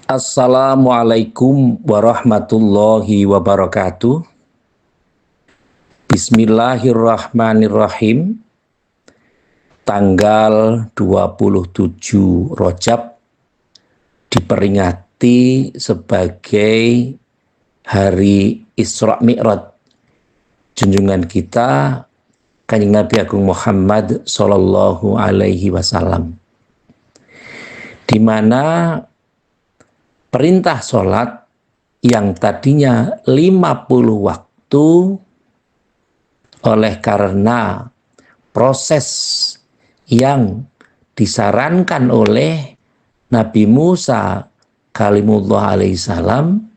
Assalamualaikum warahmatullahi wabarakatuh. Bismillahirrahmanirrahim. Tanggal 27 Rajab diperingati sebagai hari Isra Mi'raj junjungan kita Kanjeng Nabi Agung Muhammad Sallallahu Alaihi Wasallam, di mana perintah sholat yang tadinya 50 waktu oleh karena proses yang disarankan oleh Nabi Musa kalimullah alaihissalam,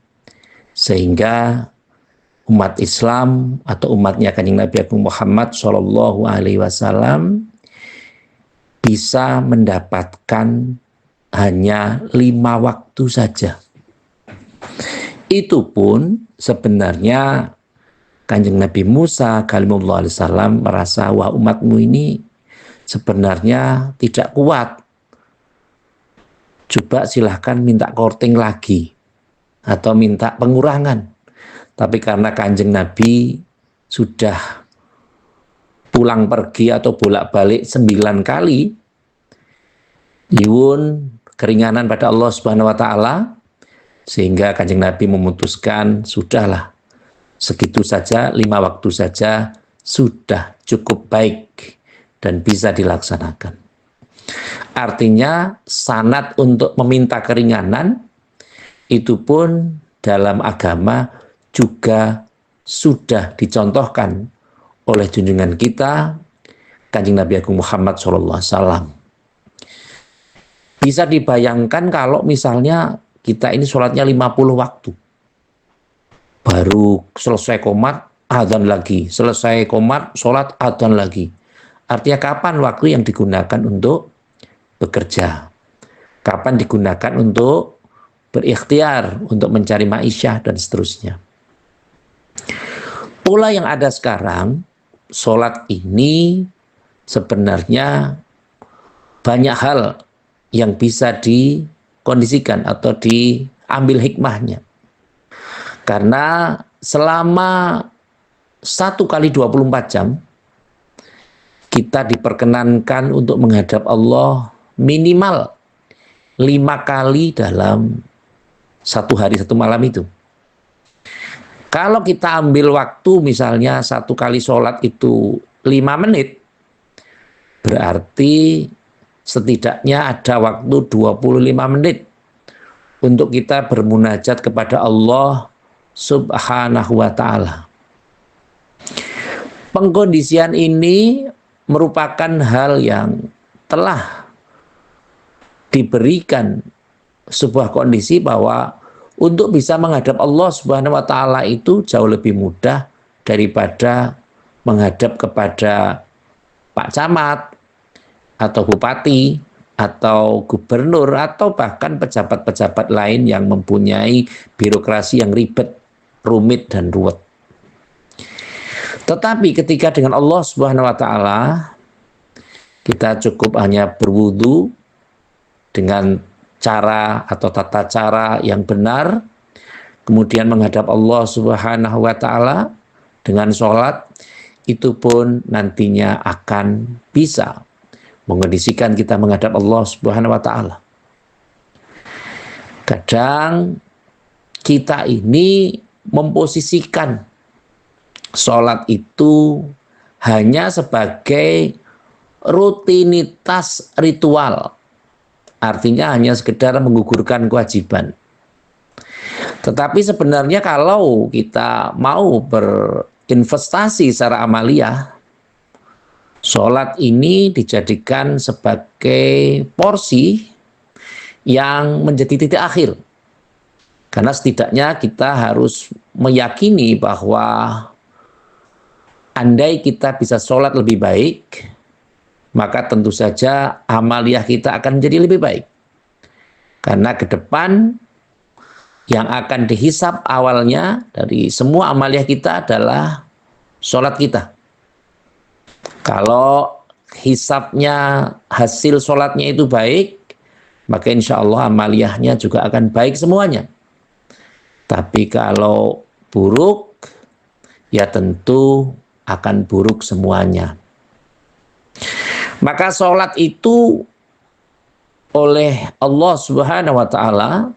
sehingga umat Islam atau umatnya Kanjeng Nabi Agung Muhammad Sallallahu Alaihi Wasallam bisa mendapatkan hanya 5 waktu saja. Itu pun sebenarnya Kanjeng Nabi Musa kalimullah alaihissalam merasa, wah, umatmu ini sebenarnya tidak kuat. Coba silahkan minta korting lagi atau minta pengurangan. Tapi karena Kanjeng Nabi sudah pulang pergi atau bolak-balik 9 kali, nyuwun keringanan pada Allah Subhanahu wa taala, sehingga Kanjeng Nabi memutuskan sudahlah, segitu saja, 5 waktu saja sudah cukup baik dan bisa dilaksanakan. Artinya sanad untuk meminta keringanan itu pun dalam agama juga sudah dicontohkan oleh junjungan kita Kanjeng Nabi Agung Muhammad SAW. Bisa dibayangkan kalau misalnya kita ini sholatnya 50 waktu. Baru selesai qomat, adzan lagi. Selesai qomat, sholat, adzan lagi. Artinya kapan waktu yang digunakan untuk bekerja? Kapan digunakan untuk berikhtiar, untuk mencari ma'isyah, dan seterusnya. Pola yang ada sekarang, sholat ini sebenarnya banyak hal yang bisa dikondisikan atau diambil hikmahnya. Karena selama 1 kali 24 jam kita diperkenankan untuk menghadap Allah minimal 5 kali dalam 1 hari 1 malam itu. Kalau kita ambil waktu misalnya 1 kali sholat itu 5 menit, berarti setidaknya ada waktu 25 menit untuk kita bermunajat kepada Allah Subhanahu wa ta'ala. Pengkondisian ini merupakan hal yang telah diberikan sebuah kondisi bahwa untuk bisa menghadap Allah Subhanahu wa ta'ala itu jauh lebih mudah daripada menghadap kepada Pak Camat atau bupati, atau gubernur, atau bahkan pejabat-pejabat lain yang mempunyai birokrasi yang ribet, rumit, dan ruwet. Tetapi ketika dengan Allah Subhanahu wa ta'ala, kita cukup hanya berwudu dengan cara atau tata cara yang benar, kemudian menghadap Allah Subhanahu wa ta'ala dengan sholat, itu pun nantinya akan bisa mengondisikan kita menghadap Allah Subhanahu wa ta'ala. Kadang kita ini memposisikan sholat itu hanya sebagai rutinitas ritual. Artinya hanya sekedar menggugurkan kewajiban. Tetapi sebenarnya kalau kita mau berinvestasi secara amaliyah, sholat ini dijadikan sebagai porsi yang menjadi titik akhir. Karena setidaknya kita harus meyakini bahwa andai kita bisa sholat lebih baik, maka tentu saja amaliyah kita akan menjadi lebih baik. Karena ke depan yang akan dihisab awalnya dari semua amaliyah kita adalah sholat kita. Kalau hisabnya, hasil sholatnya itu baik, maka insya Allah amaliyahnya juga akan baik semuanya. Tapi kalau buruk, ya tentu akan buruk semuanya. Maka sholat itu oleh Allah Subhanahu wa Ta'ala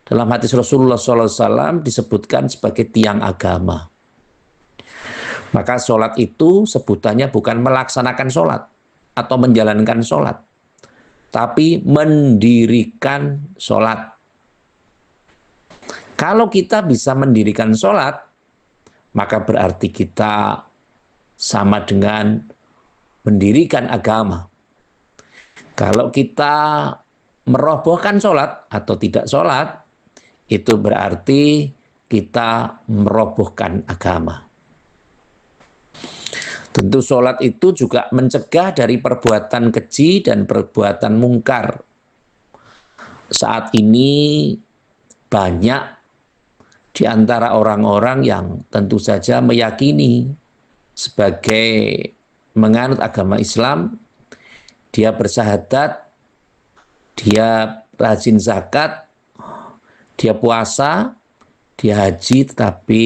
dalam hadis Rasulullah SAW disebutkan sebagai tiang agama. Maka sholat itu sebutannya bukan melaksanakan sholat atau menjalankan sholat, tapi mendirikan sholat. Kalau kita bisa mendirikan sholat, maka berarti kita sama dengan mendirikan agama. Kalau kita merobohkan sholat atau tidak sholat, itu berarti kita merobohkan agama. Tentu sholat itu juga mencegah dari perbuatan keji dan perbuatan mungkar. Saat ini banyak di antara orang-orang yang tentu saja meyakini sebagai menganut agama Islam, dia bersyahadat, dia rajin zakat, dia puasa, dia haji, tetapi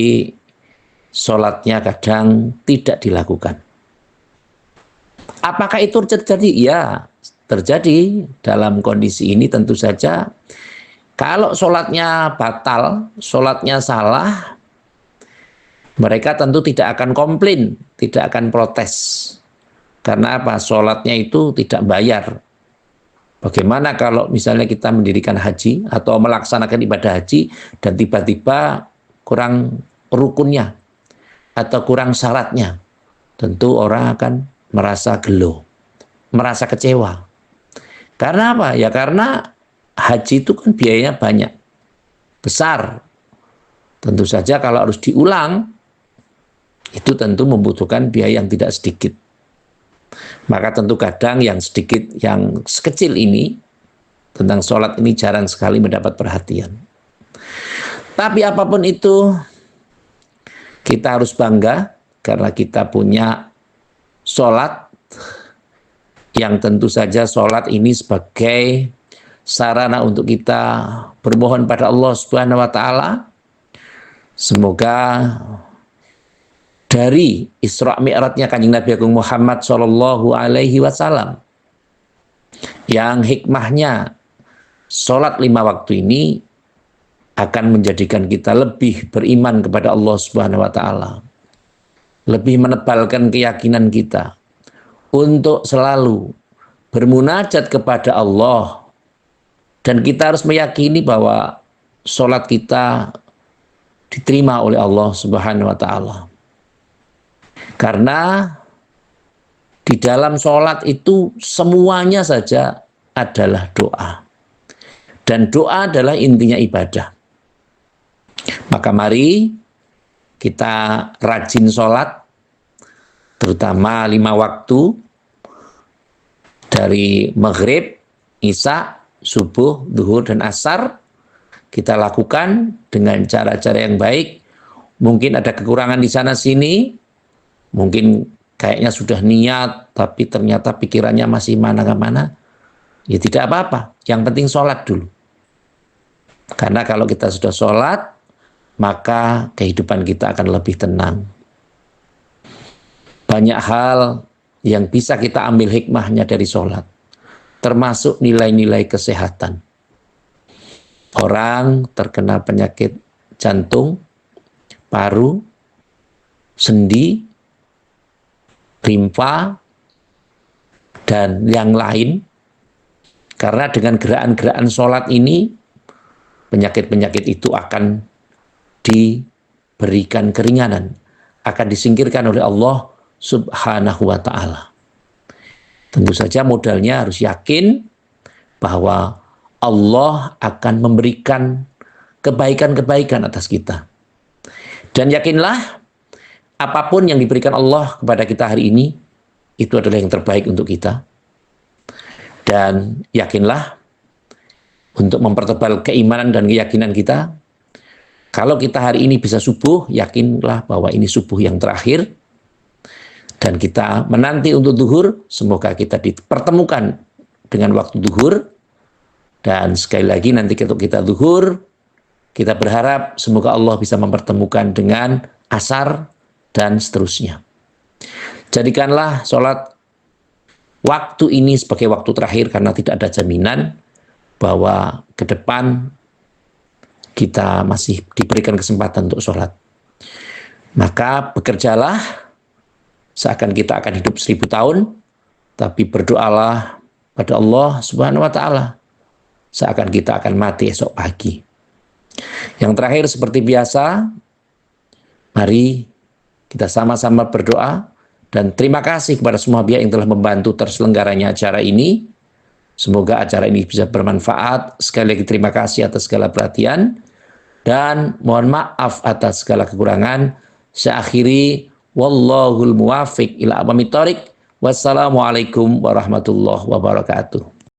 sholatnya kadang tidak dilakukan. Apakah itu terjadi? Ya, terjadi. Dalam kondisi ini tentu saja kalau sholatnya batal, sholatnya salah, mereka tentu tidak akan komplain, tidak akan protes. Karena apa? Sholatnya itu tidak bayar. Bagaimana kalau misalnya kita mendirikan haji atau melaksanakan ibadah haji dan tiba-tiba kurang rukunnya atau kurang syaratnya? Tentu orang akan merasa gelo, merasa kecewa. Karena apa? Ya karena haji itu kan biayanya banyak, besar. Tentu saja kalau harus diulang, itu tentu membutuhkan biaya yang tidak sedikit. Maka tentu kadang yang sedikit, yang sekecil ini, tentang sholat ini jarang sekali mendapat perhatian. Tapi apapun itu, kita harus bangga karena kita punya sholat, yang tentu saja sholat ini sebagai sarana untuk kita bermohon pada Allah Subhanahu wa Ta'ala. Semoga dari Isra Mi'rajnya Kanjeng Nabi Agung Muhammad Shallallahu Alaihi Wasallam, yang hikmahnya sholat 5 waktu ini akan menjadikan kita lebih beriman kepada Allah Subhanahu Wa Taala, lebih menebalkan keyakinan kita untuk selalu bermunajat kepada Allah, dan kita harus meyakini bahwa sholat kita diterima oleh Allah Subhanahu Wa Taala. Karena di dalam sholat itu semuanya saja adalah doa. Dan doa adalah intinya ibadah. Maka mari kita rajin sholat, terutama 5 waktu, dari maghrib, isya, subuh, zuhur, dan asar, kita lakukan dengan cara-cara yang baik. Mungkin ada kekurangan di sana-sini, mungkin kayaknya sudah niat, tapi ternyata pikirannya masih mana-mana. Ya tidak apa-apa, yang penting sholat dulu. Karena kalau kita sudah sholat, maka kehidupan kita akan lebih tenang. Banyak hal yang bisa kita ambil hikmahnya dari sholat, termasuk nilai-nilai kesehatan. Orang terkena penyakit jantung, paru, sendi, limfa, dan yang lain, karena dengan gerakan-gerakan sholat ini, penyakit-penyakit itu akan diberikan keringanan, akan disingkirkan oleh Allah Subhanahu wa Ta'ala. Tentu saja modalnya harus yakin bahwa Allah akan memberikan kebaikan-kebaikan atas kita. Dan yakinlah, apapun yang diberikan Allah kepada kita hari ini, itu adalah yang terbaik untuk kita. Dan yakinlah, untuk mempertebal keimanan dan keyakinan kita, kalau kita hari ini bisa subuh, yakinlah bahwa ini subuh yang terakhir. Dan kita menanti untuk zuhur, semoga kita dipertemukan dengan waktu zuhur. Dan sekali lagi nanti ketika kita zuhur, kita berharap semoga Allah bisa mempertemukan dengan asar dan seterusnya. Jadikanlah sholat waktu ini sebagai waktu terakhir karena tidak ada jaminan bahwa ke depan kita masih diberikan kesempatan untuk sholat. Maka bekerjalah seakan kita akan hidup 1000 tahun, tapi berdoalah pada Allah Subhanahu wa Ta'ala seakan kita akan mati esok pagi. Yang terakhir seperti biasa, mari kita sama-sama berdoa dan terima kasih kepada semua pihak yang telah membantu terselenggaranya acara ini. Semoga acara ini bisa bermanfaat. Sekali lagi terima kasih atas segala perhatian dan mohon maaf atas segala kekurangan. Saya akhiri, wallahul muwafiq ila aqwamit thoriq. Wassalamualaikum warahmatullahi wabarakatuh.